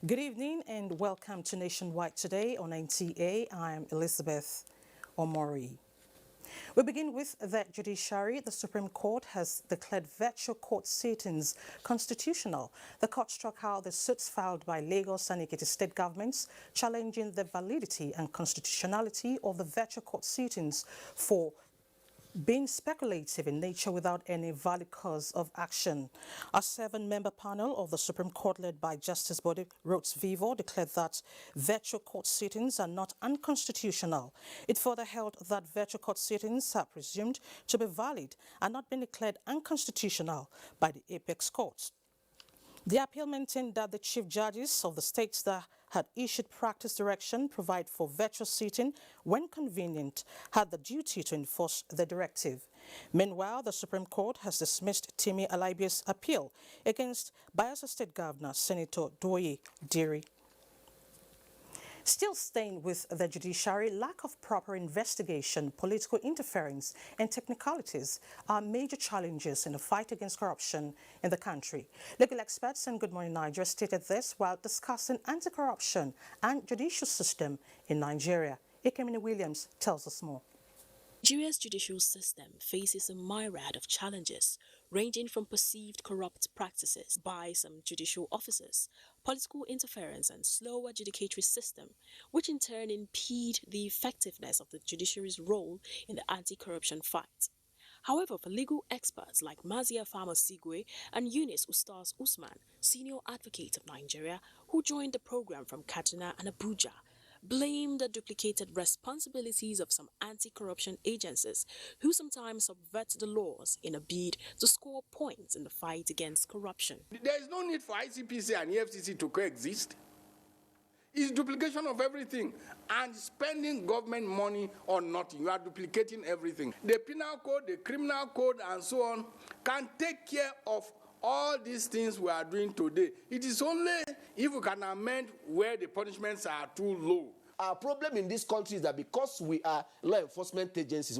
Good evening and welcome to Nationwide Today on NTA. I'm Elizabeth Omori. We begin with the judiciary. The Supreme Court has declared virtual court sittings constitutional. The court struck out the suits filed by Lagos and Ekiti state governments challenging the validity and constitutionality of the virtual court sittings for being speculative in nature without any valid cause of action. A 7-member panel of the Supreme Court led by Justice Bode Rhodes-Vivo declared that virtual court sittings are not unconstitutional. It further held that virtual court sittings are presumed to be valid and not been declared unconstitutional by the apex courts. The appeal maintained that the chief judges of the states that had issued practice direction provide for virtual sitting when convenient had the duty to enforce the directive. Meanwhile, the Supreme Court has dismissed Timi Alaibi's appeal against Bayelsa State Governor Senator Doye Diri. Still staying with the judiciary, lack of proper investigation, political interference and technicalities are major challenges in the fight against corruption in the country. Legal experts in Good Morning Nigeria stated this while discussing anti-corruption and judicial system in Nigeria. Ekemini Williams tells us more. Nigeria's judicial system faces a myriad of challenges, ranging from perceived corrupt practices by some judicial officers, political interference and slow adjudicatory system, which in turn impede the effectiveness of the judiciary's role in the anti-corruption fight. However, for legal experts like Mazia Farmer Sigwe and Eunice Ustaz Usman, senior advocate of Nigeria, who joined the program from Kaduna and Abuja, blamed the duplicated responsibilities of some anti-corruption agencies who sometimes subvert the laws in a bid to score points in the fight against corruption. There is no need for ICPC and EFCC to coexist. It's duplication of everything and spending government money on nothing. You are duplicating everything. The penal code, the criminal code, and so on can take care of all these things we are doing today. It is only if we can amend where the punishments are too low. Our problem in this country is that because we are law enforcement agencies,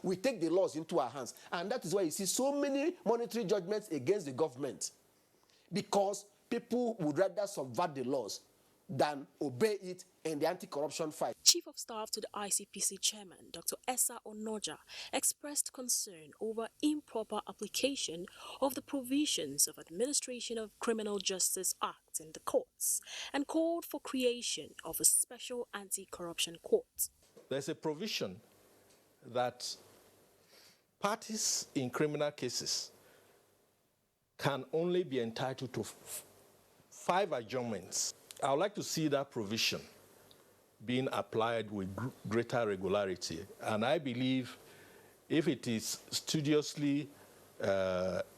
we take the laws into our hands. And that is why you see so many monetary judgments against the government. Because people would rather subvert the laws than obey it in the anti-corruption fight. Chief of Staff to the ICPC Chairman, Dr. Essa Onoja, expressed concern over improper application of the provisions of Administration of Criminal Justice Act in the courts and called for creation of a special anti-corruption court. There's a provision that parties in criminal cases can only be entitled to 5 adjournments. I would like to see that provision being applied with greater regularity. And I believe if it is studiously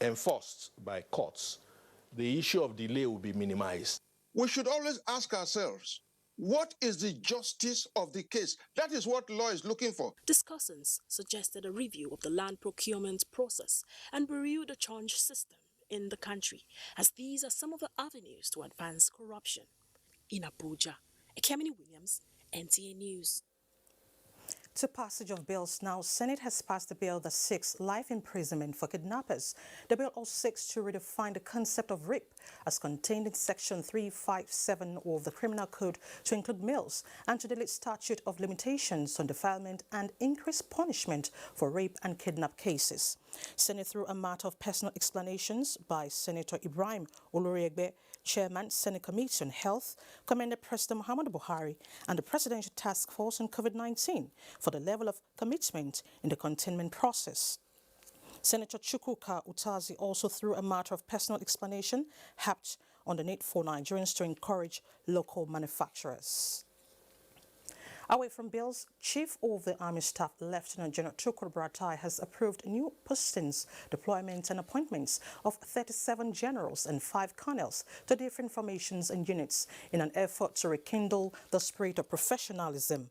enforced by courts, the issue of delay will be minimized. We should always ask ourselves, what is the justice of the case? That is what law is looking for. Discussants suggested a review of the land procurement process and review the charge system in the country, as these are some of the avenues to advance corruption. In Abuja, Ekemini Williams, NTA News. To passage of bills now, Senate has passed a bill that seeks life imprisonment for kidnappers. The bill also seeks to redefine the concept of rape as contained in Section 357 of the Criminal Code to include males and to delete statute of limitations on defilement and increase punishment for rape and kidnap cases. Senate, through a matter of personal explanations by Senator Ibrahim Oloriegbe, Chairman, Senate Committee on Health, commended President Muhammadu Buhari and the Presidential Task Force on COVID-19 for the level of commitment in the containment process. Senator Chukwuka Utazi also, through a matter of personal explanation, harped on the need for Nigerians to encourage local manufacturers. Away from bills, Chief of the Army Staff, Lieutenant General Tukur Buratai, has approved new postings, deployments and appointments of 37 generals and 5 colonels to different formations and units in an effort to rekindle the spirit of professionalism.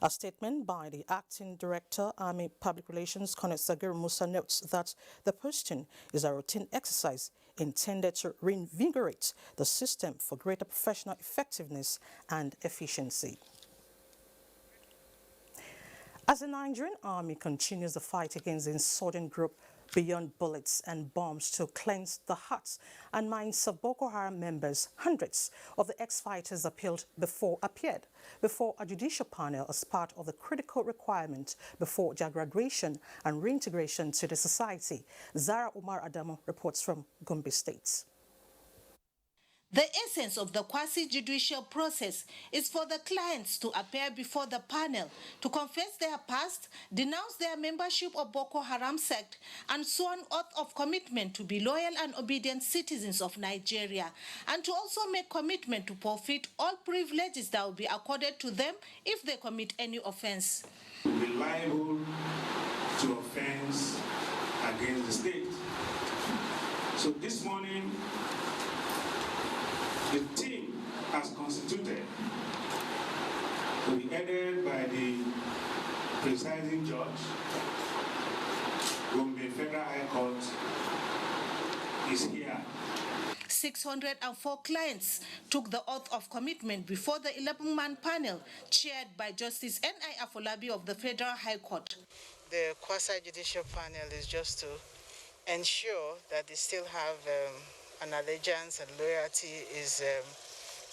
A statement by the Acting Director, Army Public Relations, Colonel Sagir Musa, notes that the posting is a routine exercise intended to reinvigorate the system for greater professional effectiveness and efficiency. As the Nigerian Army continues the fight against the insurgent group Beyond bullets and bombs to cleanse the hearts and minds of Boko Haram members, hundreds of the ex-fighters appeared before a judicial panel as part of the critical requirement before their graduation and reintegration to the society. Zara Umar Adamu reports from Gombe State. The essence of the quasi-judicial process is for the clients to appear before the panel to confess their past, denounce their membership of Boko Haram sect, and sworn oath of commitment to be loyal and obedient citizens of Nigeria, and to also make commitment to forfeit all privileges that will be accorded to them if they commit any offense. Be liable to offense against the state. So this morning, the team has constituted to be headed by the presiding judge, Gombe Federal High Court, is here. 604 clients took the oath of commitment before the 11-man panel chaired by Justice N.I. Afolabi of the Federal High Court. The quasi-judicial panel is just to ensure that they still have an allegiance and loyalty is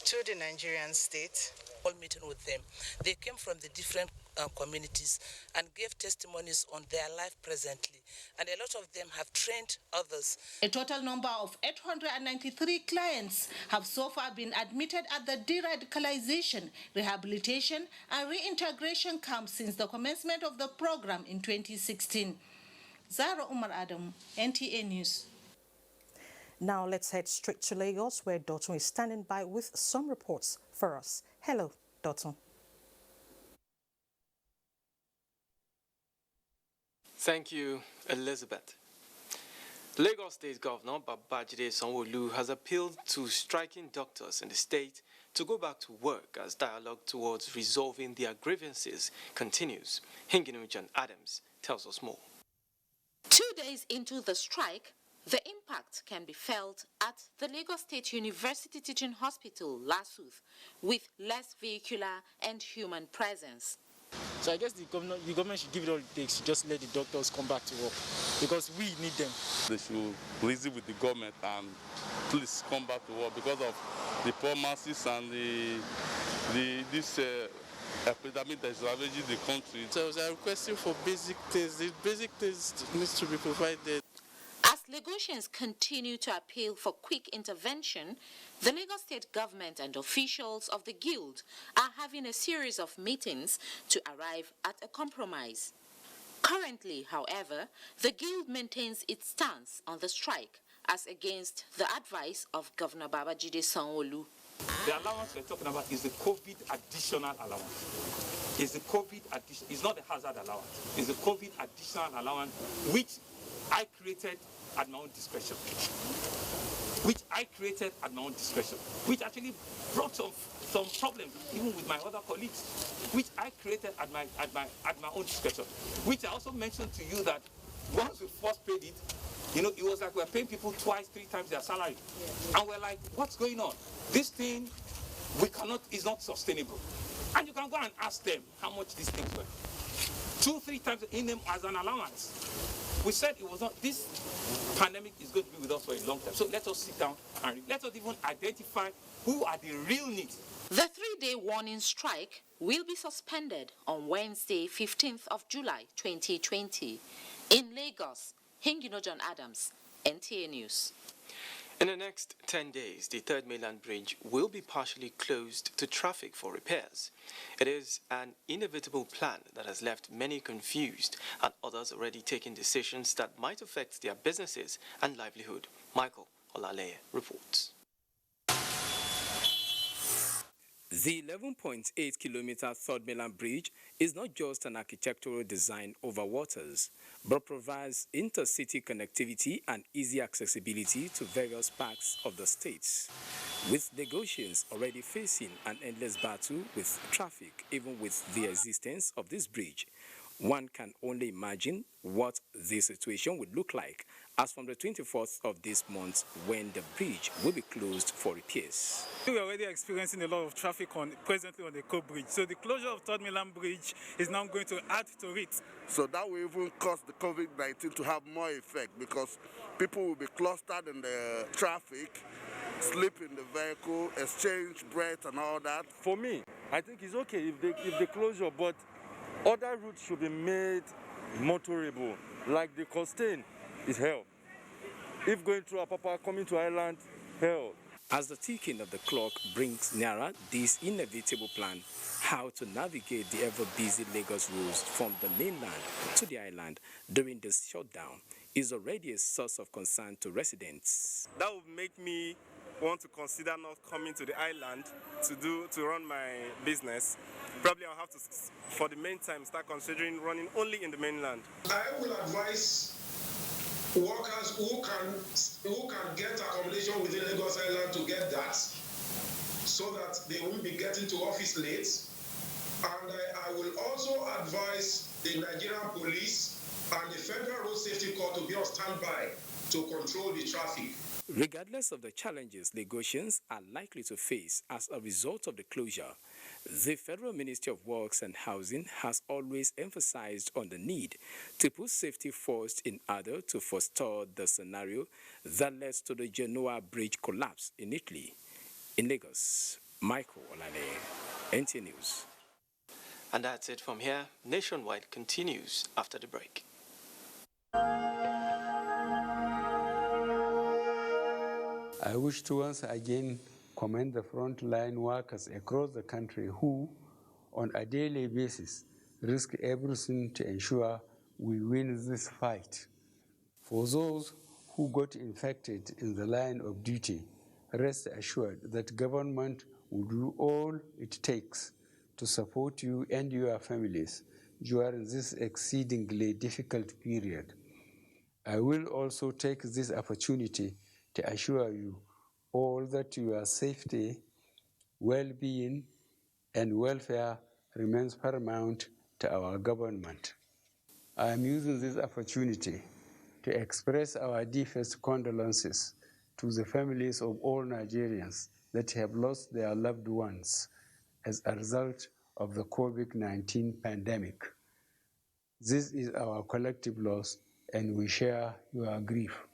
to the Nigerian state. All meeting with them, they came from the different communities and gave testimonies on their life presently, and a lot of them have trained others. A total number of 893 clients have so far been admitted at the de-radicalization, rehabilitation and reintegration camp since the commencement of the program in 2016. Zara Umar Adam, NTA News. Now let's head straight to Lagos, where Dotun is standing by with some reports for us. Hello, Dotun. Thank you, Elizabeth. Lagos State Governor Babajide Sanwo-Olu has appealed to striking doctors in the state to go back to work as dialogue towards resolving their grievances continues. Hinginujan Adams tells us more. 2 days into the strike, the impact can be felt at the Lagos State University Teaching Hospital, LASUTH, with less vehicular and human presence. So I guess the government should give it all it takes to just let the doctors come back to work, because we need them. They should reason with the government and please come back to work because of the poor masses and this epidemic that is ravaging the country. So they are requesting for basic things. The basic things needs to be provided. As Lagosians continue to appeal for quick intervention, the Lagos State government and officials of the Guild are having a series of meetings to arrive at a compromise. Currently, however, the Guild maintains its stance on the strike as against the advice of Governor Babajide Sanwo-Olu. The allowance we're talking about is the COVID additional allowance. It's the COVID addition. It's not the hazard allowance. It's the COVID additional allowance, which I created at my own discretion. Which actually brought some problems, even with my other colleagues, which I created at my own discretion. Which I also mentioned to you that once we first paid it, it was like we're paying people 2x, 3x their salary. Yeah. And we're like, what's going on? This thing, is not sustainable. And you can go and ask them how much these things were. 2-3 times in them as an allowance. We said it was not, this pandemic is going to be with us for a long time. So let us sit down and let us even identify who are the real needs. The 3-day warning strike will be suspended on Wednesday, 15th of July, 2020. In Lagos, Hinginojan Adams, NTA News. In the next 10 days, the Third Mainland Bridge will be partially closed to traffic for repairs. It is an inevitable plan that has left many confused and others already taking decisions that might affect their businesses and livelihood. Michael Olaleye reports. The 11.8-kilometer Third Mainland Bridge is not just an architectural design over waters, but provides intercity connectivity and easy accessibility to various parts of the states. With Lagosians already facing an endless battle with traffic, even with the existence of this bridge, one can only imagine what the situation would look like as from the 24th of this month, when the bridge will be closed for repairs. We're already experiencing a lot of traffic presently on the Coe Bridge, so the closure of Third Mainland Bridge is now going to add to it. So that will even cause the COVID-19 to have more effect, because people will be clustered in the traffic, sleep in the vehicle, exchange breath and all that. For me, I think it's okay if the closure, but other routes should be made motorable, like the Costain is hell. If going through Apapa, coming to Island, hell. As the ticking of the clock brings nearer this inevitable plan, how to navigate the ever-busy Lagos roads from the mainland to the island during this shutdown is already a source of concern to residents. That would make me want to consider not coming to the island to run my business. Probably I'll have to, for the meantime, start considering running only in the mainland. I will advise workers who can get accommodation within Lagos Island to get that, so that they won't be getting to office late. And I will also advise the Nigerian police and the Federal Road Safety Corps to be on standby to control the traffic. Regardless of the challenges Lagosians are likely to face as a result of the closure, the Federal Ministry of Works and Housing has always emphasized on the need to put safety first in order to forestall the scenario that led to the Genoa Bridge collapse in Italy. In Lagos, Michael Olale, NTA News. And that's it from here. Nationwide continues after the break. I wish to once again commend the frontline workers across the country who, on a daily basis, risk everything to ensure we win this fight. For those who got infected in the line of duty, rest assured that government will do all it takes to support you and your families during this exceedingly difficult period. I will also take this opportunity to assure you all that your safety, well-being, and welfare remains paramount to our government. I am using this opportunity to express our deepest condolences to the families of all Nigerians that have lost their loved ones as a result of the COVID-19 pandemic. This is our collective loss, and we share your grief.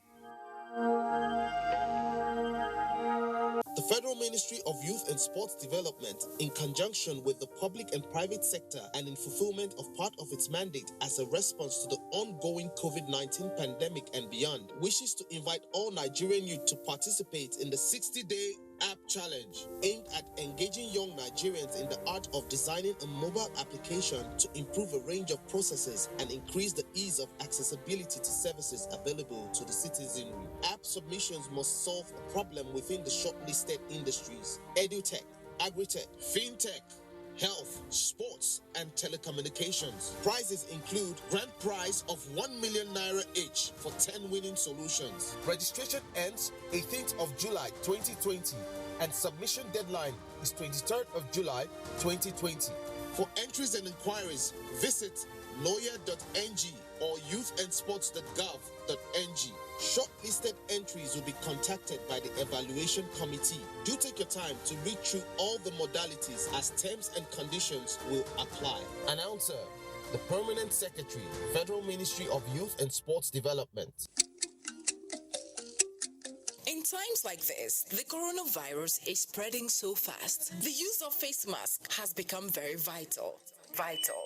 The Federal Ministry of Youth and Sports Development, in conjunction with the public and private sector and in fulfillment of part of its mandate as a response to the ongoing COVID-19 pandemic and beyond, wishes to invite all Nigerian youth to participate in the 60-day app challenge aimed at engaging young Nigerians in the art of designing a mobile application to improve a range of processes and increase the ease of accessibility to services available to the citizenry. App submissions must solve a problem within the shortlisted industries: edutech, agritech, fintech, health, sports, and telecommunications. Prizes include grand prize of 1 million naira each for 10 winning solutions. Registration ends 18th of July 2020 and submission deadline is 23rd of July 2020. For entries and inquiries, visit lawyer.ng or youthandsports.gov.ng. Shortlisted entries will be contacted by the evaluation committee. Do take your time to read through all the modalities as terms and conditions will apply. Announcer, the Permanent Secretary, Federal Ministry of Youth and Sports Development. In times like this, the coronavirus is spreading so fast. The use of face masks has become very vital.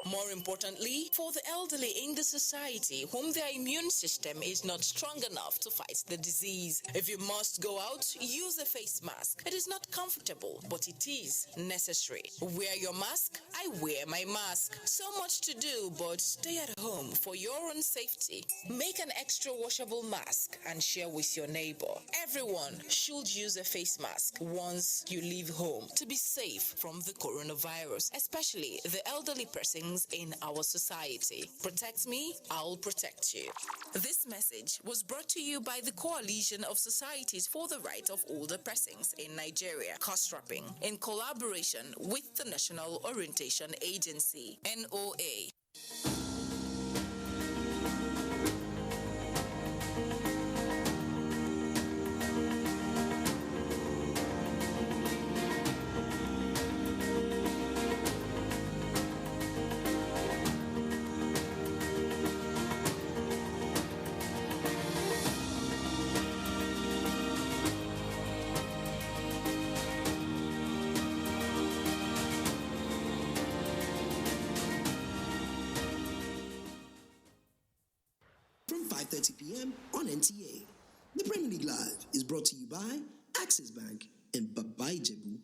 More importantly, for the elderly in the society whom their immune system is not strong enough to fight the disease. If you must go out, use a face mask. It is not comfortable, but it is necessary. Wear your mask, I wear my mask. So much to do, but stay at home for your own safety. Make an extra washable mask and share with your neighbor. Everyone should use a face mask once you leave home to be safe from the coronavirus, especially the elderly persons in our society. Protect me, I'll protect you. This message was brought to you by the Coalition of Societies for the Right of Older Persons in Nigeria, COSRAPPing, in collaboration with the National Orientation Agency, NOA. 5:30 p.m. on NTA. The Premier League Live is brought to you by Access Bank and Babai Jebu.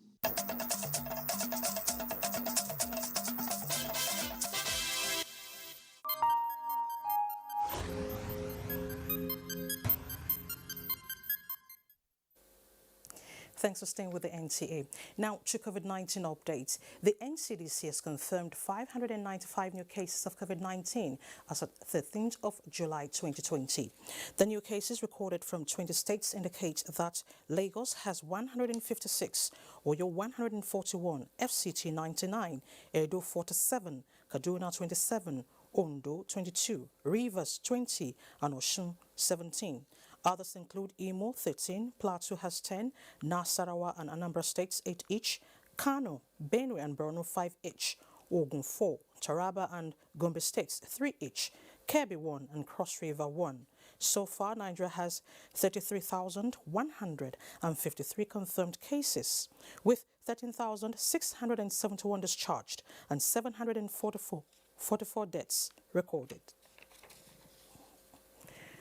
Thanks for staying with the NTA. Now to COVID-19 updates. The NCDC has confirmed 595 new cases of COVID-19 as of 13th of July 2020. The new cases recorded from 20 states indicate that Lagos has 156, Oyo 141, FCT 99, Edo 47, Kaduna 27, Ondo 22, Rivers 20, and Osun 17. Others include Imo 13, Plateau has 10, Nasarawa and Anambra states 8 each, Kano, Benue and Borno 5 each, Ogun 4, Taraba and Gombe states 3 each, Kebbi 1 and Cross River 1. So far, Nigeria has 33,153 confirmed cases, with 13,671 discharged and 744 deaths recorded.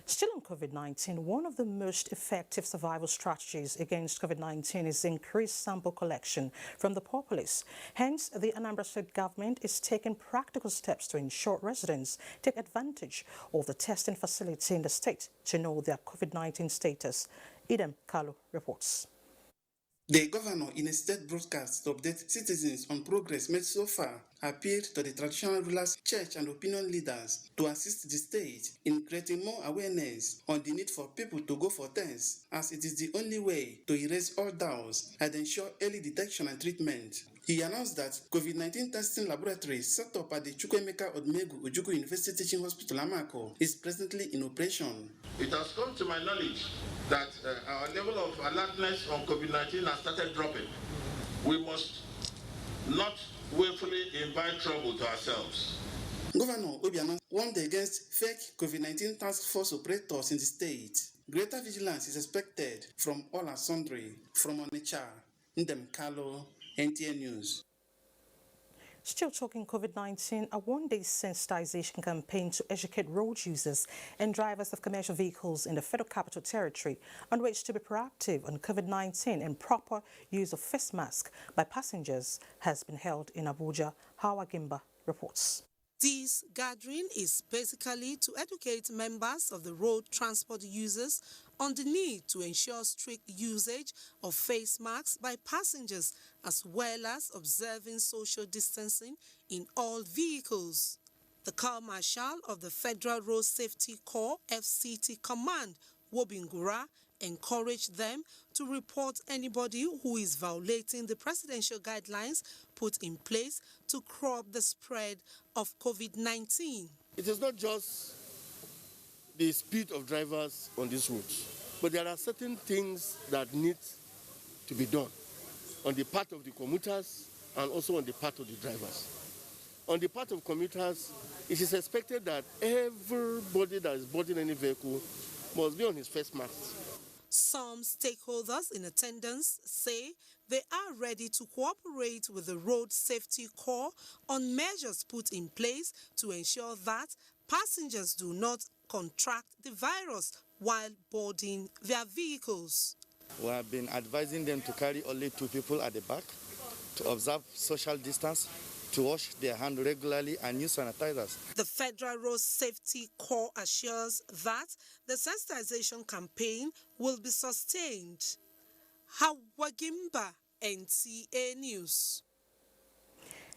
Still on COVID-19, one of the most effective survival strategies against COVID-19 is increased sample collection from the populace. Hence, the Anambra State government is taking practical steps to ensure residents take advantage of the testing facility in the state to know their COVID-19 status. Idem Kalu reports. The governor, in a state broadcast to update citizens on progress made so far, appealed to the traditional rulers, church and opinion leaders to assist the state in creating more awareness on the need for people to go for tests, as it is the only way to erase all doubts and ensure early detection and treatment. He announced that COVID-19 testing laboratory set up at the Chukwuemeka Odumegwu Ojukwu University Teaching Hospital, Amako, is presently in operation. It has come to my knowledge that our level of alertness on COVID-19 has started dropping. We must not willfully invite trouble to ourselves. Governor Obiano warned against fake COVID-19 task force operators in the state. Greater vigilance is expected from all and sundry. From Onitsha, Ndem Kalo, NTA News. Still talking COVID-19, a one-day sensitization campaign to educate road users and drivers of commercial vehicles in the Federal Capital Territory on ways to be proactive on COVID-19 and proper use of face mask by passengers has been held in Abuja. Hawa Gimba reports. This gathering is basically to educate members of the road transport users on the need to ensure strict usage of face masks by passengers, as well as observing social distancing in all vehicles. The Corps Marshal of the Federal Road Safety Corps FCT Command, Wobingura, encouraged them to report anybody who is violating the presidential guidelines put in place to curb the spread of COVID-19. It is not just the speed of drivers on this route, but there are certain things that need to be done on the part of the commuters and also on the part of the drivers. On the part of commuters, it is expected that everybody that is boarding any vehicle must be on his face mask. Some stakeholders in attendance say they are ready to cooperate with the Road Safety Corps on measures put in place to ensure that passengers do not contract the virus while boarding their vehicles. We have been advising them to carry only 2 people at the back, to observe social distance, to wash their hands regularly and use sanitizers. The Federal Road Safety Corps assures that the sensitization campaign will be sustained. Hawagimba, NTA News.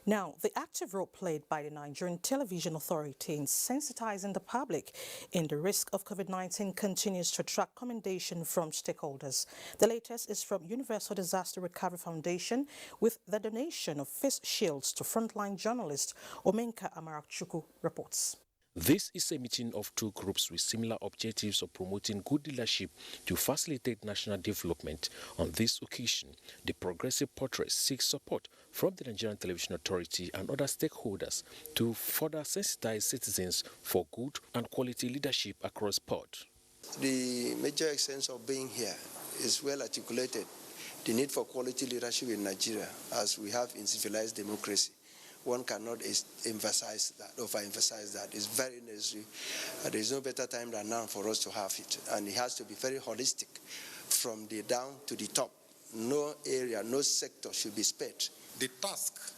Now, the active role played by the Nigerian Television Authority in sensitizing the public in the risk of COVID-19 continues to attract commendation from stakeholders. The latest is from Universal Disaster Recovery Foundation with the donation of face shields to frontline journalist Omenka Amarakchukwu reports. This is a meeting of 2 groups with similar objectives of promoting good leadership to facilitate national development. On this occasion, the Progressive Portrait seeks support from the Nigerian Television Authority and other stakeholders to further sensitize citizens for good and quality leadership across port. The major essence of being here is well articulated. The need for quality leadership in Nigeria, as we have in civilized democracy. one cannot overemphasize that. It's very necessary. There is no better time than now for us to have it. And it has to be very holistic from the down to the top. No area, no sector should be spared. The task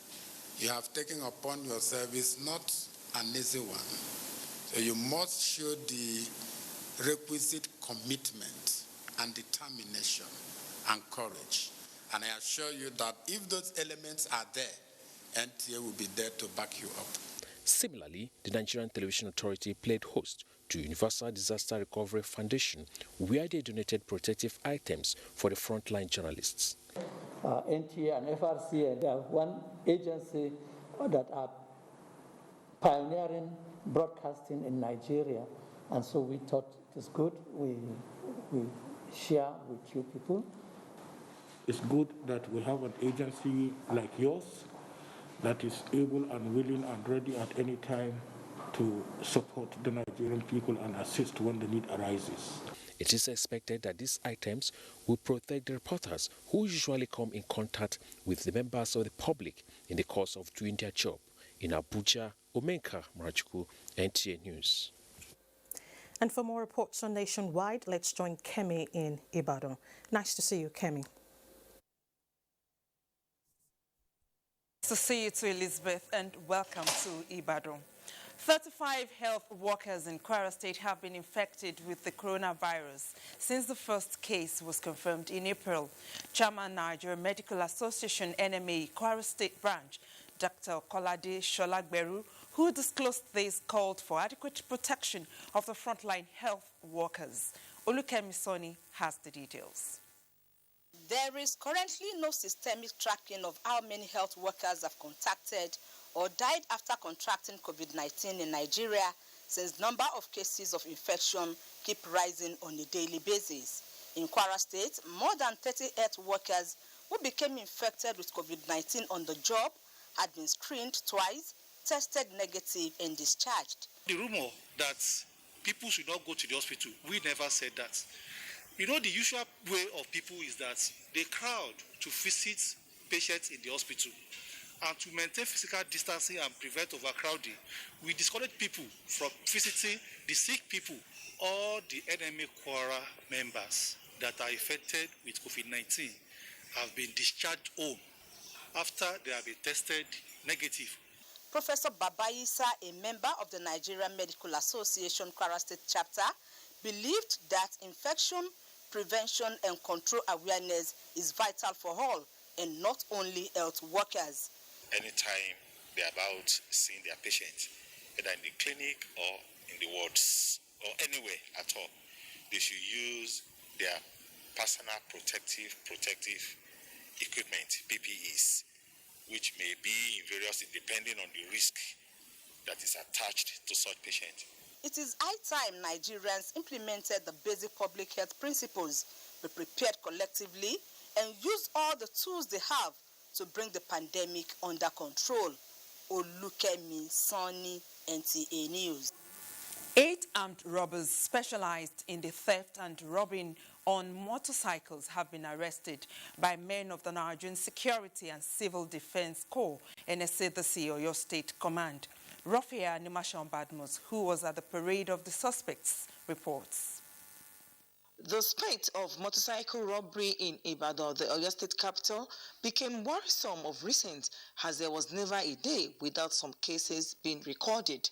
you have taken upon yourself is not an easy one. So you must show the requisite commitment and determination and courage. And I assure you that if those elements are there, NTA will be there to back you up. Similarly, the Nigerian Television Authority played host to Universal Disaster Recovery Foundation, where they donated protective items for the frontline journalists. NTA and FRC, they are one agency that are pioneering broadcasting in Nigeria, and so we thought it is good we share with you people. It's good that we have an agency like yours that is able and willing and ready at any time to support the Nigerian people and assist when the need arises. It is expected that these items will protect the reporters who usually come in contact with the members of the public in the course of doing their job. In Abuja, Omenka Marachuku, NTA News. And for more reports on Nationwide, let's join Kemi in Ibadan. Nice to see you, Kemi. To see you too, Elizabeth, and welcome to Ibadan. 35 health workers in Kwara State have been infected with the coronavirus since the first case was confirmed in April. Chairman Nigerian Medical Association NMA Kwara State branch, Dr. Kolade Sholagberu, who disclosed this, called for adequate protection of the frontline health workers. Olukemi Soni has the details. There is currently no systemic tracking of how many health workers have contacted or died after contracting COVID-19 in Nigeria, since number of cases of infection keep rising on a daily basis. In Kwara State, more than 30 health workers who became infected with COVID-19 on the job had been screened twice, tested negative, and discharged. The rumor that people should not go to the hospital, we never said that. You know, the usual way of people is that they crowd to visit patients in the hospital. And to maintain physical distancing and prevent overcrowding, we discourage people from visiting the sick people or the NMA Kwara members that are infected with COVID-19 have been discharged home after they have been tested negative. Professor Babayisa, a member of the Nigerian Medical Association Kwara State chapter, believed that infection prevention and control awareness is vital for all and not only health workers. Anytime they're about seeing their patient, either in the clinic or in the wards or anywhere at all, they should use their personal protective equipment, PPEs, which may be in various, depending on the risk that is attached to such patient. It is high time Nigerians implemented the basic public health principles, be prepared collectively, and use all the tools they have to bring the pandemic under control. Olukemi Soni, NTA News. 8 armed robbers specialized in the theft and robbing on motorcycles have been arrested by men of the Nigerian Security and Civil Defense Corps, NSCDC, Oyo State Command. Rafia Nimashon Badmus, who was at the parade of the suspects, reports. The spate of motorcycle robbery in Ibadan, the Oyo State capital, became worrisome of recent, as there was never a day without some cases being recorded.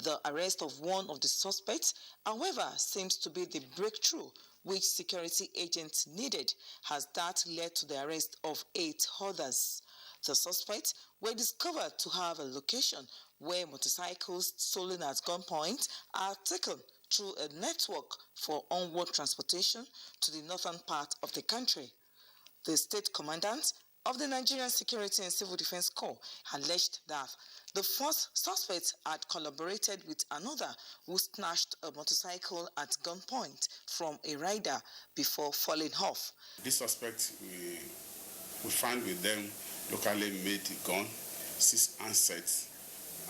The arrest of one of the suspects, however, seems to be the breakthrough which security agents needed, as that led to the arrest of 8 others. The suspects were discovered to have a location where motorcycles stolen at gunpoint are taken through a network for onward transportation to the northern part of the country. The state commandant of the Nigerian Security and Civil Defense Corps alleged that the first suspect had collaborated with another who snatched a motorcycle at gunpoint from a rider before falling off. This suspect, we found with them locally made gun, 6 handsets,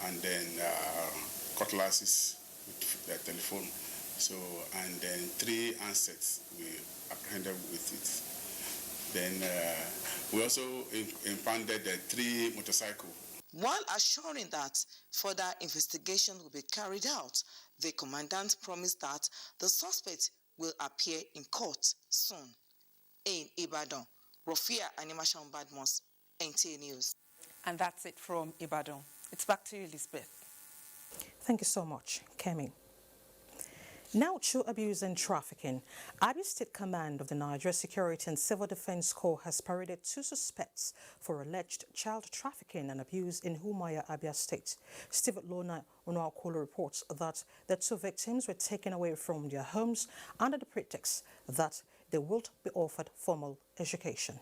and then cutlasses with their telephone. So, and then 3 handsets we apprehended with it. Then we also impounded the 3 motorcycles. While assuring that further investigation will be carried out, the commandant promised that the suspect will appear in court soon. In Ibadan, Rofia Animation Badmos, NTA News. And that's it from Ibadan. It's back to you, Elizabeth. Thank you so much, Kemi. Now to abuse and trafficking. Abia State Command of the Nigeria Security and Civil Defense Corps has paraded 2 suspects for alleged child trafficking and abuse in Umuahia, Abia State. Steve Lona Onuakolo reports that the 2 victims were taken away from their homes under the pretext that they would be offered formal education.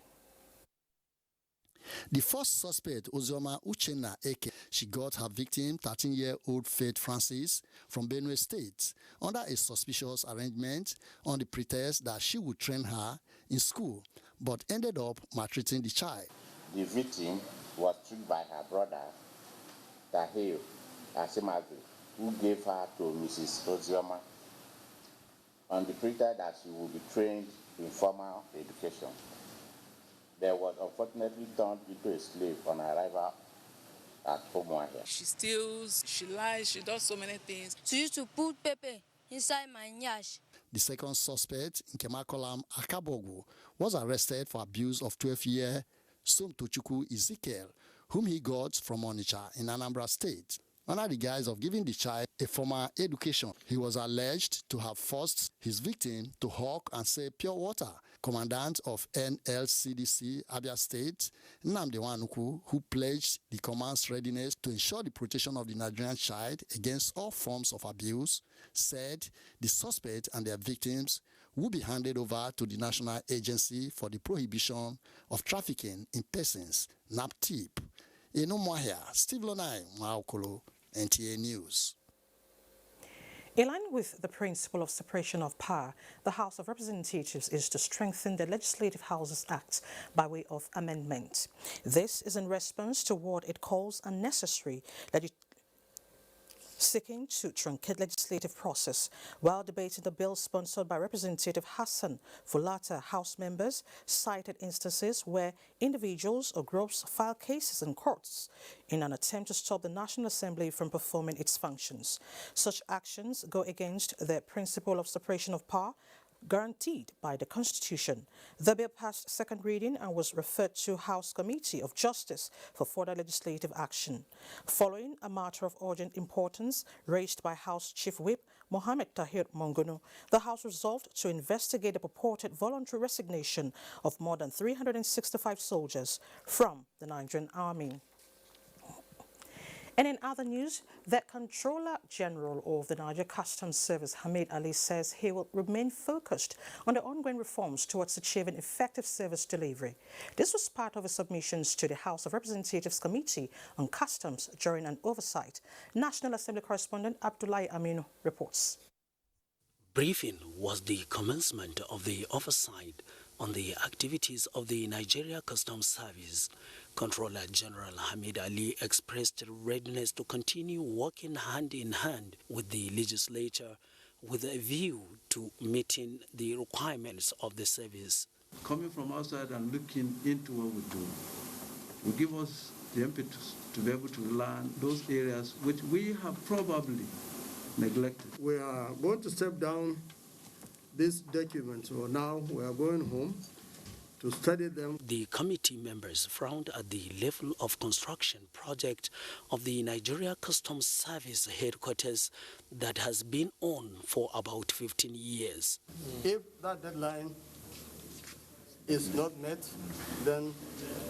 The first suspect, Ozioma Uchenna Eke, she got her victim, 13-year-old Faith Francis, from Benue State, under a suspicious arrangement on the pretext that she would train her in school, but ended up maltreating the child. The victim was treated by her brother, Tahir Asimazu, who gave her to Mrs. Ozioma on the pretext that she would be trained in formal education. There was unfortunately turned into a slave on arrival at Umuahia. She steals, she lies, she does so many things. She used to put pepper inside my nyash. The second suspect, Nkemakolam Akabogu, was arrested for abuse of 12-year Somtochukwu Ezekiel, whom he got from Onitsha in Anambra State. Under the guise of giving the child a formal education, he was alleged to have forced his victim to hawk and sell pure water. Commandant of NLCDC Abia State, Nnamdi Nwanuku, who pledged the command's readiness to ensure the protection of the Nigerian child against all forms of abuse, said the suspect and their victims will be handed over to the National Agency for the Prohibition of Trafficking in Persons, NAPTIP. In Umuahia, Steve Lonai, Mwaokolo, NTA News. In line with the principle of separation of power, the House of Representatives is to strengthen the Legislative Houses Act by way of amendment. This is in response to what it calls unnecessary seeking to truncate legislative process. While debating the bill sponsored by Representative Hassan Fulata, House members cited instances where individuals or groups file cases in courts in an attempt to stop the National Assembly from performing its functions. Such actions go against the principle of separation of power guaranteed by the Constitution. The bill passed second reading and was referred to House Committee of Justice for further legislative action. Following a matter of urgent importance raised by House Chief Whip Mohammed Tahir Mongono, the House resolved to investigate the purported voluntary resignation of more than 365 soldiers from the Nigerian Army. And in other news, the Controller General of the Nigeria Customs Service, Hamid Ali, says he will remain focused on the ongoing reforms towards achieving effective service delivery. This was part of his submissions to the House of Representatives Committee on Customs during an oversight. National Assembly correspondent Abdullahi Aminu reports. Briefing was the commencement of the oversight on the activities of the Nigeria Customs Service. Controller General Hamid Ali expressed readiness to continue working hand in hand with the legislature with a view to meeting the requirements of the service. Coming from outside and looking into what we do will give us the impetus to be able to learn those areas which we have probably neglected. We are going to step down these documents, so now we are going home to study them. The committee members frowned at the level of construction project of the Nigeria Customs Service headquarters that has been on for about 15 years. If that deadline is not met, then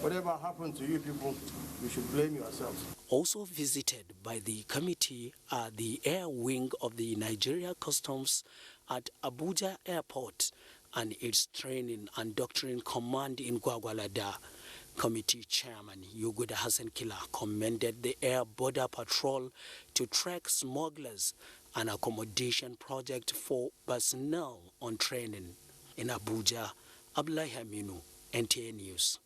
whatever happened to you people, you should blame yourselves. Also visited by the committee are the air wing of the Nigeria Customs at Abuja Airport and its training and doctrine command in Gwagwalada. Committee Chairman Yuguda Hassan Kila commended the Air Border Patrol to track smugglers, an accommodation project for personnel on training. In Abuja, Abdullahi Aminu, NTA News.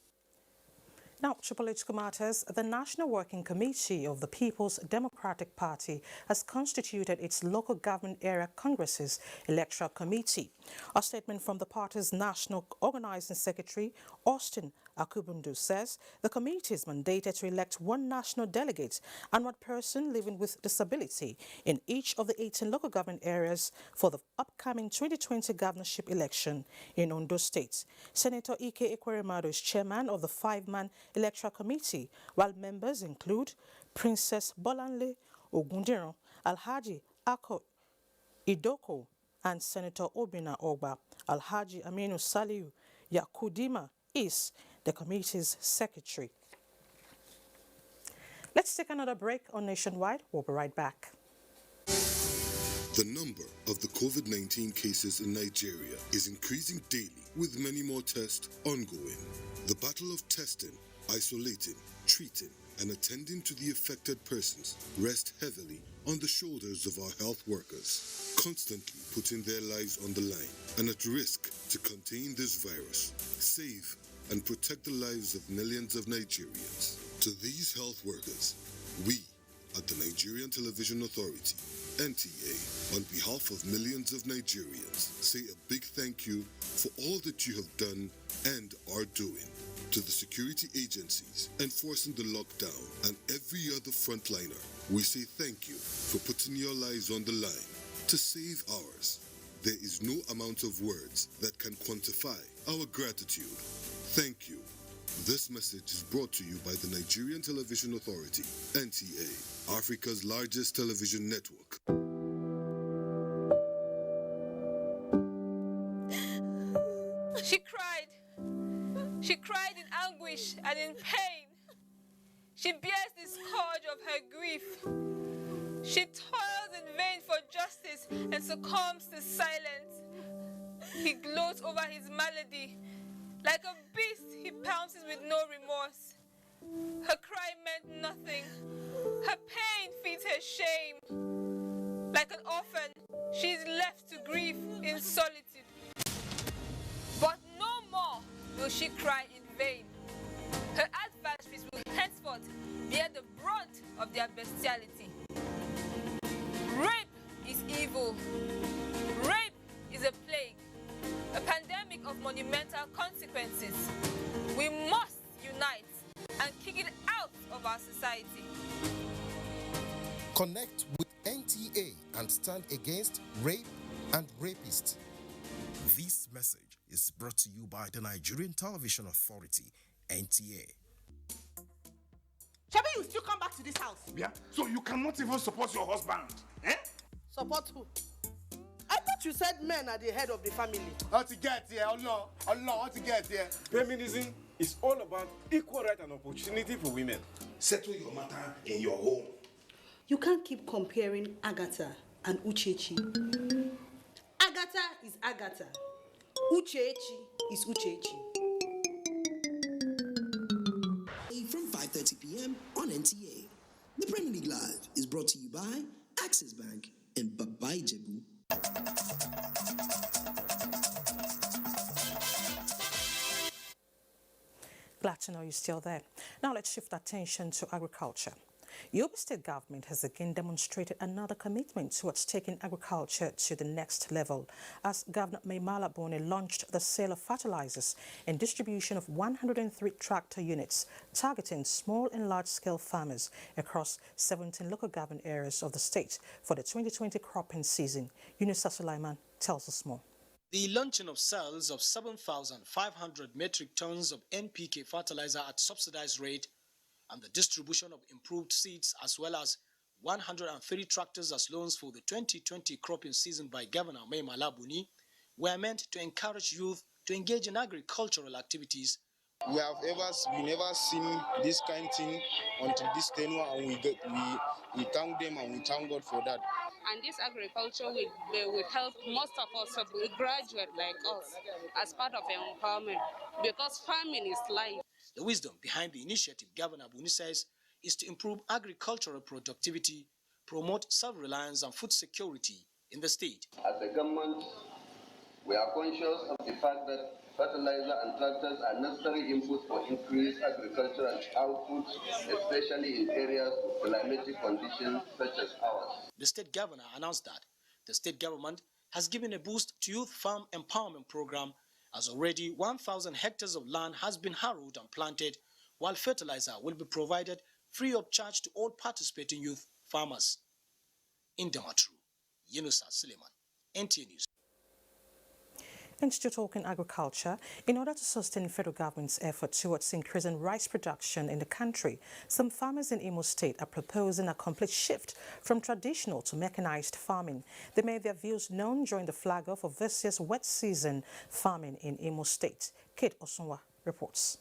Now, to political matters, the National Working Committee of the People's Democratic Party has constituted its local government area congresses electoral committee. A statement from the party's National Organizing Secretary, Austin Akubundu, says the committee is mandated to elect one national delegate and one person living with disability in each of the 18 local government areas for the upcoming 2020 governorship election in Ondo State. Senator Ike Ekweremadu is chairman of the five-man electoral committee, while members include Princess Bolanle Ogundiran, Alhaji Ako Idoko, and Senator Obina Ogba. Alhaji Aminu Saliu Yakudima is the committee's secretary. Let's take another break on Nationwide. We'll be right back. The number of the COVID-19 cases in Nigeria is increasing daily, with many more tests ongoing. The battle of testing, isolating, treating, and attending to the affected persons rests heavily on the shoulders of our health workers, constantly putting their lives on the line and at risk to contain this virus, save and protect the lives of millions of Nigerians. To these health workers, we at the Nigerian Television Authority, NTA, on behalf of millions of Nigerians, say a big thank you for all that you have done and are doing. To the security agencies enforcing the lockdown and every other frontliner, we say thank you for putting your lives on the line to save ours. There is no amount of words that can quantify our gratitude. Thank you. This message is brought to you by the Nigerian Television Authority, NTA, Africa's largest television network. She cried. She cried in anguish and in pain. She bears the scourge of her grief. She toils in vain for justice and succumbs to silence. He gloats over his malady. Like a beast, he pounces with no remorse. Her cry meant nothing. Her pain feeds her shame. Like an orphan, she is left to grieve in solitude. But no more will she cry in vain. Her adversaries will henceforth bear the brunt of their bestiality. Rape is evil. Rape is a plague, a pandemic of monumental consequences. We must unite and kick it out of our society. Connect with NTA and stand against rape and rapists. This message is brought to you by the Nigerian Television Authority, NTA. Shabi, you still come back to this house? Yeah, so you cannot even support your husband, eh? Support who? I thought you said men are the head of the family. How to get here? Allah, how to get here? Feminism is all about equal right and opportunity for women. Settle your matter in your home. You can't keep comparing Agatha and Uchechi. Agatha is Agatha. Uchechi is Uchechi. From 5:30 p.m. on NTA. The Premier League Live is brought to you by Access Bank and Babai Jebu. Glad to know you're still there. Now let's shift attention to agriculture. Yobe State government has again demonstrated another commitment towards taking agriculture to the next level as Governor Maimala Bone launched the sale of fertilizers and distribution of 103 tractor units targeting small and large-scale farmers across 17 local government areas of the state for the 2020 cropping season. Yunusa Sulaiman tells us more. The launching of sales of 7,500 metric tons of NPK fertilizer at subsidized rate and the distribution of improved seeds as well as 130 tractors as loans for the 2020 cropping season by Governor Maimala Bone were meant to encourage youth to engage in agricultural activities. We never seen this kind of thing until this tenure, and we thank them and we thank God for that. And this agriculture will help most of us, graduate like us, as part of empowerment, because farming is life. The wisdom behind the initiative, Governor Bone says, is to improve agricultural productivity, promote self-reliance and food security in the state. As a government, we are conscious of the fact that fertilizer and tractors are necessary inputs for increased agricultural output, especially in areas with climatic conditions such as ours. The state governor announced that the state government has given a boost to youth farm empowerment program, as already 1,000 hectares of land has been harrowed and planted, while fertilizer will be provided free of charge to all participating youth farmers. In Damaturu, Yunusa Suleiman, NTA News. And still talking agriculture, in order to sustain the federal government's effort towards increasing rice production in the country, some farmers in Imo State are proposing a complete shift from traditional to mechanized farming. They made their views known during the flag-off of this year's wet season farming in Imo State. Kate Osunwa reports.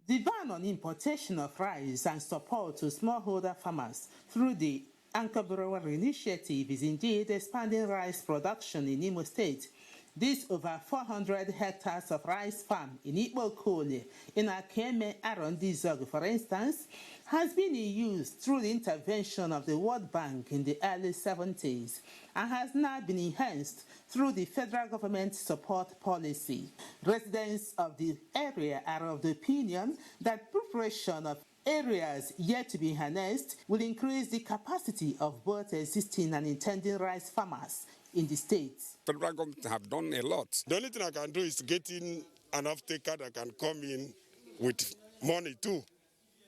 The ban on importation of rice and support to smallholder farmers through the Anchor Brewer initiative is indeed expanding rice production in Imo State. This over 400 hectares of rice farm in Ikpo Kole in Akeme Arondizog, for instance, has been in use through the intervention of the World Bank in the early 70s and has now been enhanced through the federal government support policy. Residents of the area are of the opinion that preparation of areas yet to be harnessed will increase the capacity of both existing and intending rice farmers in the state. Federal government have done a lot. The only thing I can do is to get in an off-taker that can come in with money too,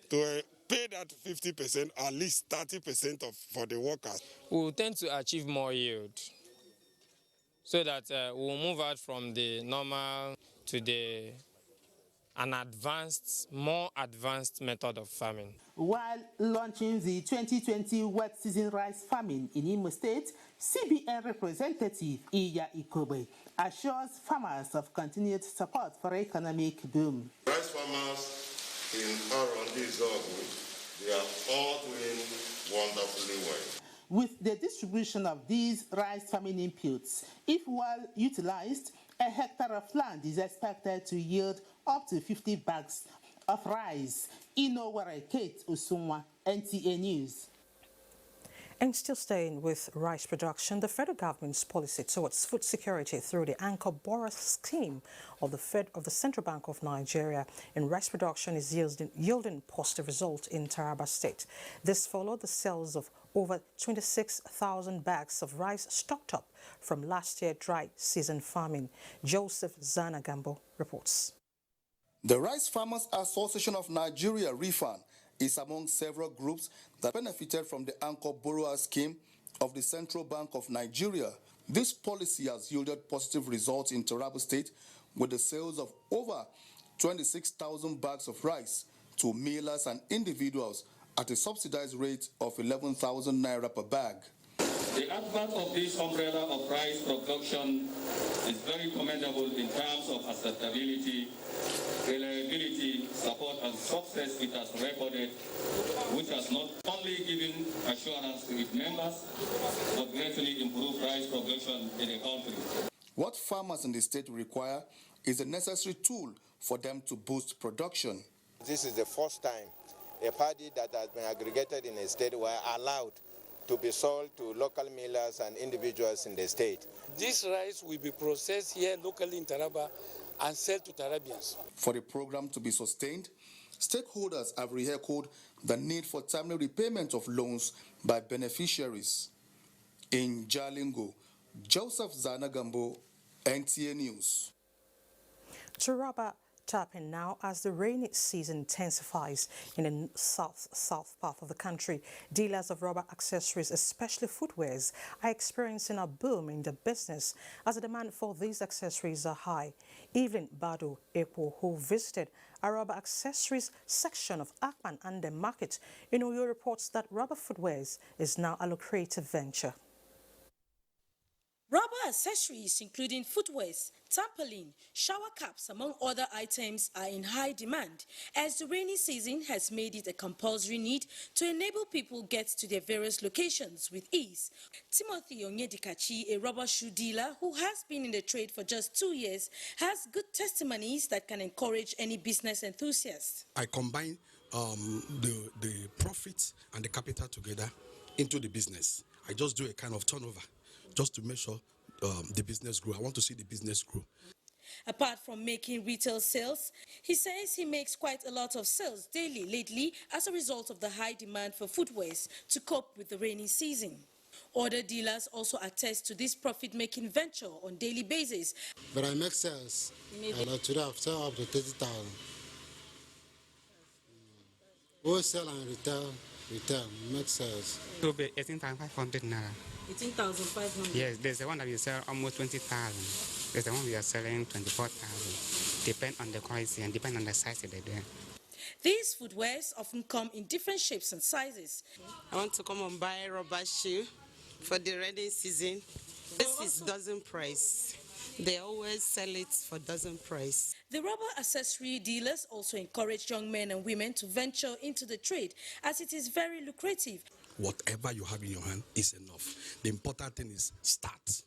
to pay that 50%, at least 30% for the workers. We will tend to achieve more yield so that we'll move out from the normal to an advanced, more advanced method of farming. While launching the 2020 wet season rice farming in Imo State, CBN representative Iya Ikobe assures farmers of continued support for economic boom. Rice farmers in Arondizog, they are all doing wonderfully well. With the distribution of these rice farming inputs, if well utilized, a hectare of land is expected to yield up to 50 bags of rice. Inowere Kate Osunwa, NTA News. And still staying with rice production, the federal government's policy towards food security through the Anchor Borrow scheme of the Central Bank of Nigeria in rice production is yielding positive results in Taraba State. This followed the sales of over 26,000 bags of rice stocked up from last year's dry season farming. Joseph Zanagambo reports. The Rice Farmers Association of Nigeria, RIFAN, is among several groups that benefited from the Anchor Borrower scheme of the Central Bank of Nigeria. This policy has yielded positive results in Taraba State with the sales of over 26,000 bags of rice to millers and individuals at a subsidized rate of 11,000 naira per bag. The advert of this umbrella of rice production is very commendable in terms of acceptability, reliability, support, and success it has recorded, which has not only given assurance to its members, but greatly improved rice production in the country. What farmers in the state require is a necessary tool for them to boost production. This is the first time a paddy that has been aggregated in a state were allowed to be sold to local millers and individuals in the state. This rice will be processed here locally in Taraba and sold to Tarabians. For the program to be sustained, stakeholders have re-echoed the need for timely repayment of loans by beneficiaries. In Jalingo, Joseph Zanagambo, NTA News. Taraba tapping now as the rainy season intensifies in the south part of the country. Dealers of rubber accessories, especially footwears, are experiencing a boom in the business as the demand for these accessories are high. Evelyn Badu Epo, who visited a rubber accessories section of Akpan and the market in Oyo, reports that rubber footwears is now a lucrative venture. Rubber accessories, including footwears, tarpaulin, shower caps, among other items, are in high demand as the rainy season has made it a compulsory need to enable people get to their various locations with ease. Timothy Onyedikachi, a rubber shoe dealer who has been in the trade for just 2 years, has good testimonies that can encourage any business enthusiast. I combine the profits and the capital together into the business. I just do a kind of turnover, just to make sure the business grow. I want to see the business grow. Apart from making retail sales, he says he makes quite a lot of sales daily lately as a result of the high demand for footwears to cope with the rainy season. Other dealers also attest to this profit-making venture on daily basis. But I make sales. Today I've sold up to 30,000. Wholesale and retail, make sales. It will be 18,500 naira. 18,500? Yes, there's the one that we sell almost 20,000. There's the one we are selling 24,000. Depend on the quality and depend on the size of the day. These footwears often come in different shapes and sizes. I want to come and buy a rubber shoe for the rainy season. This is dozen price. They always sell it for dozen price. The rubber accessory dealers also encourage young men and women to venture into the trade as it is very lucrative. Whatever you have in your hand is enough. The important thing is start.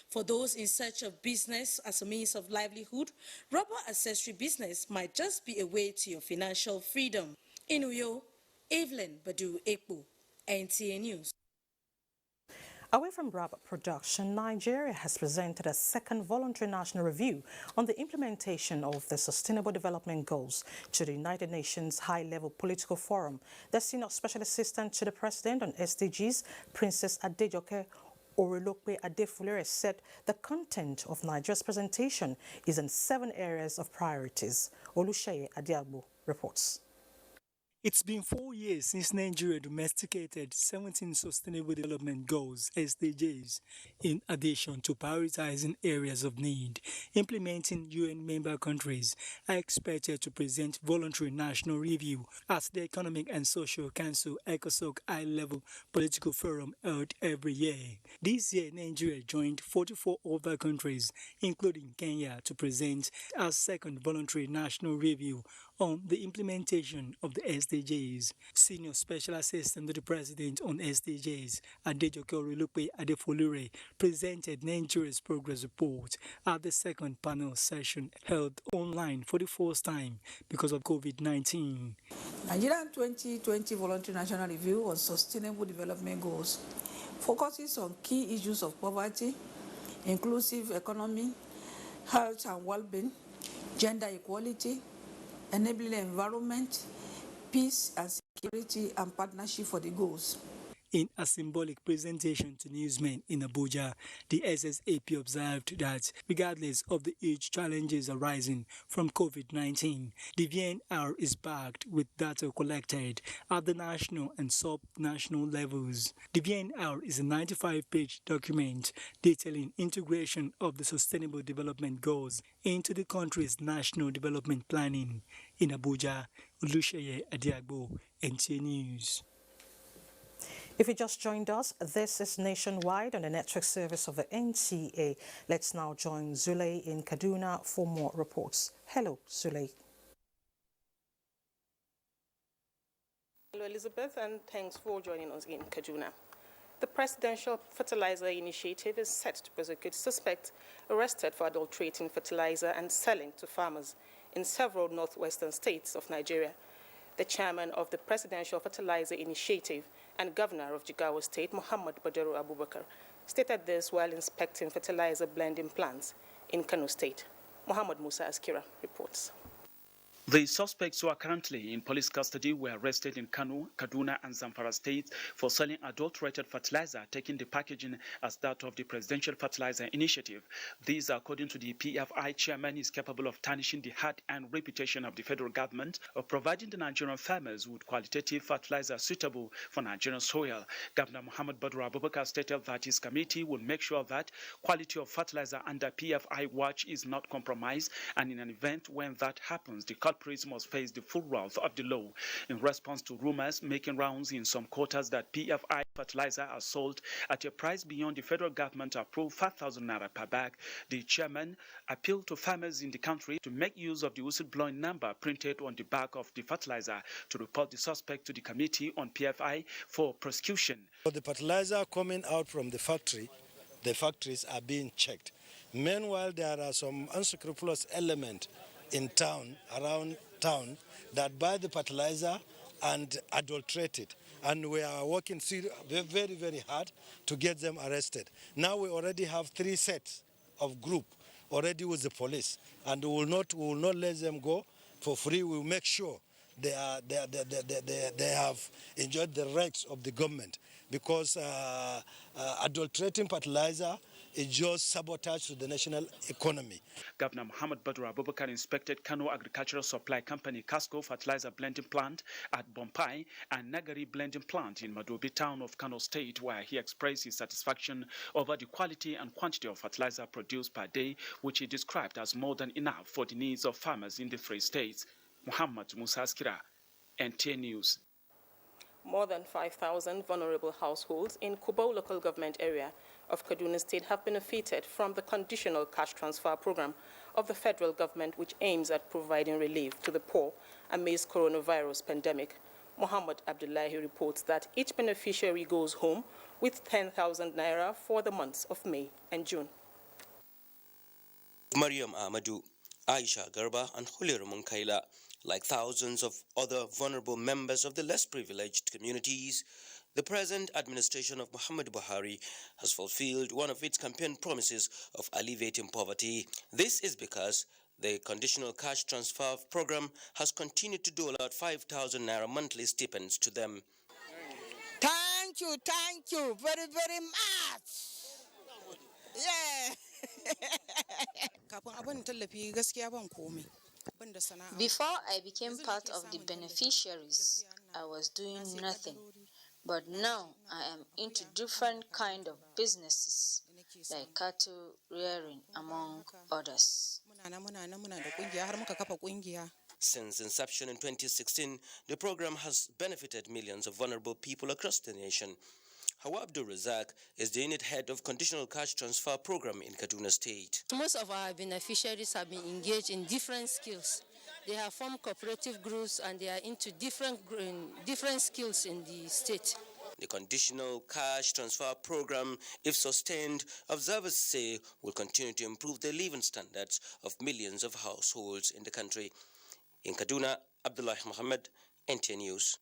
For those in search of business as a means of livelihood, rubber accessory business might just be a way to your financial freedom. In Uyo, Evelyn Badu Ekpo, NTA News. Away from rubber production, Nigeria has presented a second voluntary national review on the implementation of the Sustainable Development Goals to the United Nations High-Level Political Forum. The Senior Special Assistant to the President on SDGs, Princess Adejoke Orelokpe Adefulere, said the content of Nigeria's presentation is in 7 areas of priorities. Olusheye Adiagbo reports. It's been 4 years since Nigeria domesticated 17 Sustainable Development Goals, SDGs, in addition to prioritizing areas of need. Implementing UN member countries are expected to present voluntary national review at the Economic and Social Council ECOSOC High-Level Political Forum held every year. This year, Nigeria joined 44 other countries, including Kenya, to present a second voluntary national review on the implementation of the SDGs. Senior Special Assistant to the President on SDGs, Adejoke Orelokpe Adefulere, presented Nigeria's progress report at the second panel session held online for the first time because of COVID-19. Nigerian 2020 Voluntary National Review on Sustainable Development Goals focuses on key issues of poverty, inclusive economy, health and well-being, gender equality, enabling environment, peace and security, and partnership for the goals. In a symbolic presentation to newsmen in Abuja, the SSAP observed that regardless of the huge challenges arising from COVID-19, the VNR is backed with data collected at the national and sub-national levels. The VNR is a 95-page document detailing integration of the Sustainable Development Goals into the country's national development planning. In Abuja, Olusheye Adiagbo, NTA News. If you just joined us, this is Nationwide on the network service of the NTA. Let's now join Zulay in Kaduna for more reports. Hello, Zulay. Hello, Elizabeth, and thanks for joining us in Kaduna. The Presidential Fertilizer Initiative is set to prosecute suspects arrested for adulterating fertilizer and selling to farmers in several northwestern states of Nigeria. The chairman of the Presidential Fertilizer Initiative and Governor of Jigawa State, Muhammad Badaru Abubakar, stated this while inspecting fertilizer blending plants in Kano State. Muhammad Musa Askira reports. The suspects who are currently in police custody were arrested in Kano, Kaduna, and Zamfara states for selling adulterated fertilizer, taking the packaging as that of the Presidential Fertilizer Initiative. These, according to the PFI chairman, is capable of tarnishing the hard-earned reputation of the federal government of providing the Nigerian farmers with qualitative fertilizer suitable for Nigerian soil. Governor Muhammad Badru Abubakar stated that his committee will make sure that quality of fertilizer under PFI watch is not compromised, and in an event when that happens, the culprits must face the full wrath of the law. In response to rumors making rounds in some quarters that PFI fertilizer are sold at a price beyond the federal government approved 5,000 naira per bag, the chairman appealed to farmers in the country to make use of the whistleblowing number printed on the back of the fertilizer to report the suspect to the Committee on PFI for prosecution. For the fertilizer coming out from the factories are being checked. Meanwhile, there are some unscrupulous elements in town, around town, that buy the fertilizer and adulterate it. And we are working very, very hard to get them arrested. Now we already have 3 sets of group already with the police, and we will not let them go for free. We will make sure they have enjoyed the rights of the government, because adulterating fertilizer is just sabotage to the national economy. Governor Muhammad Badru Abubakar inspected Kano Agricultural Supply Company Casco Fertilizer Blending Plant at Bompai and Nagari Blending Plant in Madobi town of Kano State, where he expressed his satisfaction over the quality and quantity of fertilizer produced per day, which he described as more than enough for the needs of farmers in the three states. Muhammad Musa Askira, NTA News. More than 5,000 vulnerable households in Kubau local government area of Kaduna State have benefited from the conditional cash transfer program of the federal government, which aims at providing relief to the poor amidst coronavirus pandemic. Muhammad Abdullahi reports that each beneficiary goes home with 10,000 naira for the months of May and June. Mariam Ahmadu, Aisha Garba, and Hulir Munkaila, like thousands of other vulnerable members of the less privileged communities, the present administration of Muhammad Buhari has fulfilled one of its campaign promises of alleviating poverty. This is because the conditional cash transfer program has continued to dole out 5,000 naira monthly stipends to them. Thank you very, very much. Yeah. Before I became part of the beneficiaries, I was doing nothing. But now I am into different kind of businesses, like cattle rearing, among others. Since inception in 2016, the program has benefited millions of vulnerable people across the nation. Hawa Abdul Razak is the unit head of conditional cash transfer program in Kaduna State. Most of our beneficiaries have been engaged in different skills. They have formed cooperative groups and they are into different skills in the state. The conditional cash transfer program, if sustained, observers say will continue to improve the living standards of millions of households in the country. In Kaduna, Abdullah Muhammad, NTA News.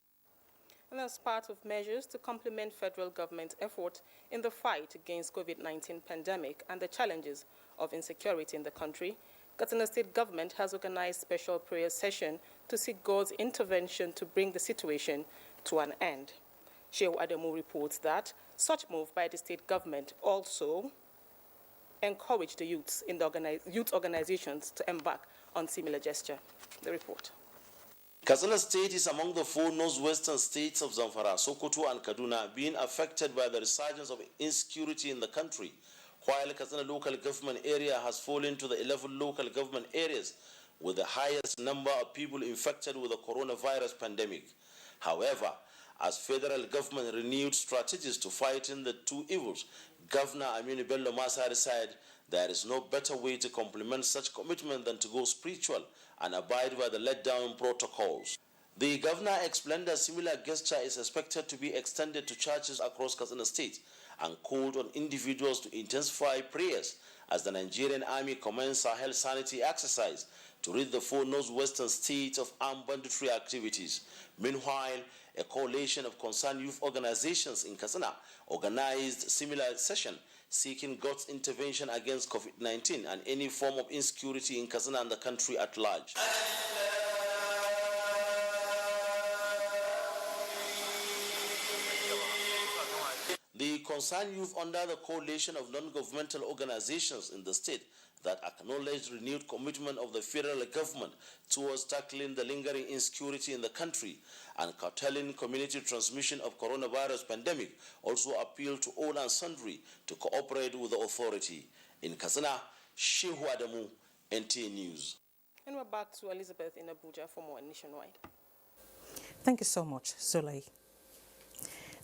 And as part of measures to complement federal government's effort in the fight against COVID-19 pandemic and the challenges of insecurity in the country, Katsina State government has organized special prayer session to seek God's intervention to bring the situation to an end. Shehu Adamu reports that such move by the state government also encouraged the youths in the youth organizations to embark on similar gesture. The report. Katsina State is among the four northwestern states of Zamfara, Sokoto, and Kaduna being affected by the resurgence of insecurity in the country, while Katsina local government area has fallen to the 11 local government areas with the highest number of people infected with the coronavirus pandemic. However, as federal government renewed strategies to fighting the two evils, Governor Aminu Bello Masari said there is no better way to complement such commitment than to go spiritual and abide by the let-down protocols. The governor explained that similar gesture is expected to be extended to churches across Katsina State and called on individuals to intensify prayers as the Nigerian Army commenced Sahel sanity exercise to rid the four northwestern states of armed banditry activities. Meanwhile, a coalition of concerned youth organizations in Katsina organized a similar session seeking God's intervention against COVID-19 and any form of insecurity in Katsina and the country at large. The concerned youth under the coalition of non-governmental organizations in the state that acknowledged renewed commitment of the federal government towards tackling the lingering insecurity in the country and curtailing community transmission of coronavirus pandemic also appealed to all and sundry to cooperate with the authority. In Katsina, Shehu Adamu, NTA News. And we're back to Elizabeth in Abuja for more nationwide. Thank you so much, Zulay.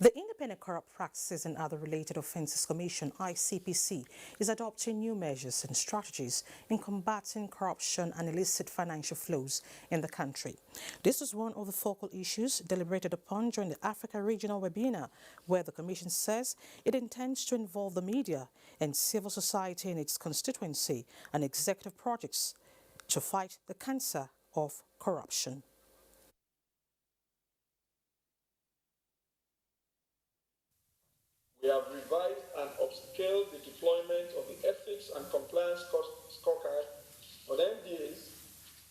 The Independent Corrupt Practices and Other Related Offences Commission, ICPC, is adopting new measures and strategies in combating corruption and illicit financial flows in the country. This was one of the focal issues deliberated upon during the Africa Regional Webinar, where the Commission says it intends to involve the media and civil society in its constituency and executive projects to fight the cancer of corruption. We have revised and upscaled the deployment of the ethics and compliance cost scorecard. On NDAs,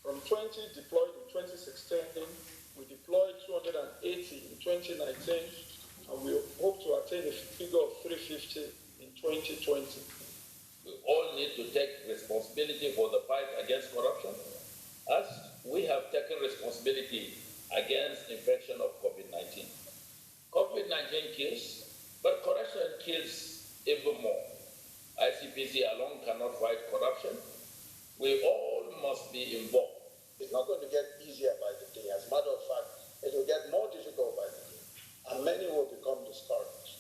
from 20 deployed in 2016, we deployed 280 in 2019, and we hope to attain a figure of 350 in 2020. We all need to take responsibility for the fight against corruption, as we have taken responsibility against infection of COVID-19. COVID-19 kills, but corruption kills even more. ICPC alone cannot fight corruption. We all must be involved. It's not going to get easier by the day. As a matter of fact, it will get more difficult by the day. And many will become discouraged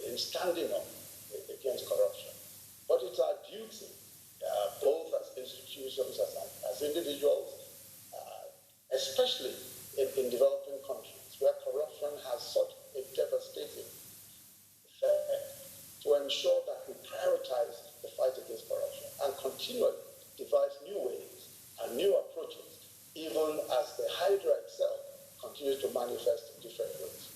in standing up against corruption. But it's our duty, both as institutions, as individuals, especially in developing countries where corruption has such a devastating effect, to ensure that we prioritize the fight against corruption and continually devise new ways and new approaches, even as the Hydra itself continues to manifest in different ways.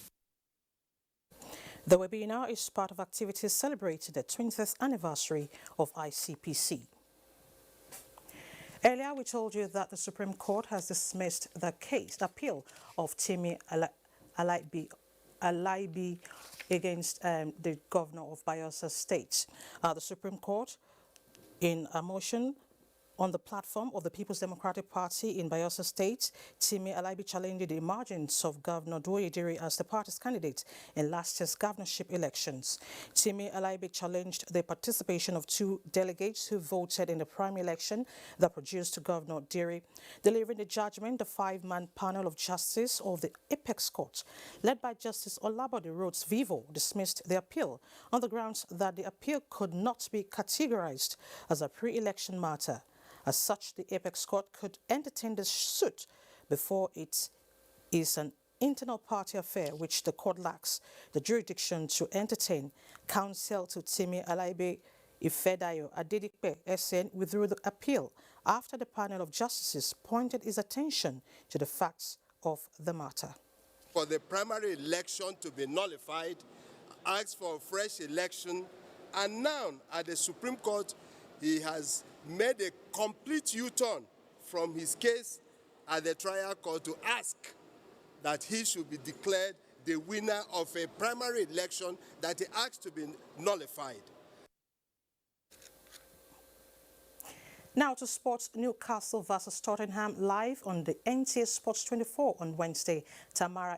The webinar is part of activities celebrating the 20th anniversary of ICPC. Earlier, we told you that the Supreme Court has dismissed the appeal of Timi Alaibi against the governor of Bayelsa State. The Supreme Court, in a motion on the platform of the People's Democratic Party in Bayelsa State, Timi Alaibi challenged the emergence of Governor Duoyediri as the party's candidate in last year's governorship elections. Timi Alaibi challenged the participation of 2 delegates who voted in the primary election that produced Governor Diri. Delivering the judgment, the 5-man panel of justice of the Apex Court, led by Justice Olabode Rhodes Vivo, dismissed the appeal on the grounds that the appeal could not be categorized as a pre-election matter. As such, the Apex Court could entertain the suit before it is an internal party affair which the court lacks the jurisdiction to entertain. Counsel to Timi Alaibi Ifedayo Adedipe SN withdrew the appeal after the panel of justices pointed its attention to the facts of the matter. For the primary election to be nullified, asked for a fresh election, and now at the Supreme Court, he has made a complete U-turn from his case at the trial court to ask that he should be declared the winner of a primary election that he asked to be nullified. Now to sports. Newcastle versus Tottenham live on the NTA Sports 24 on Wednesday. Tamara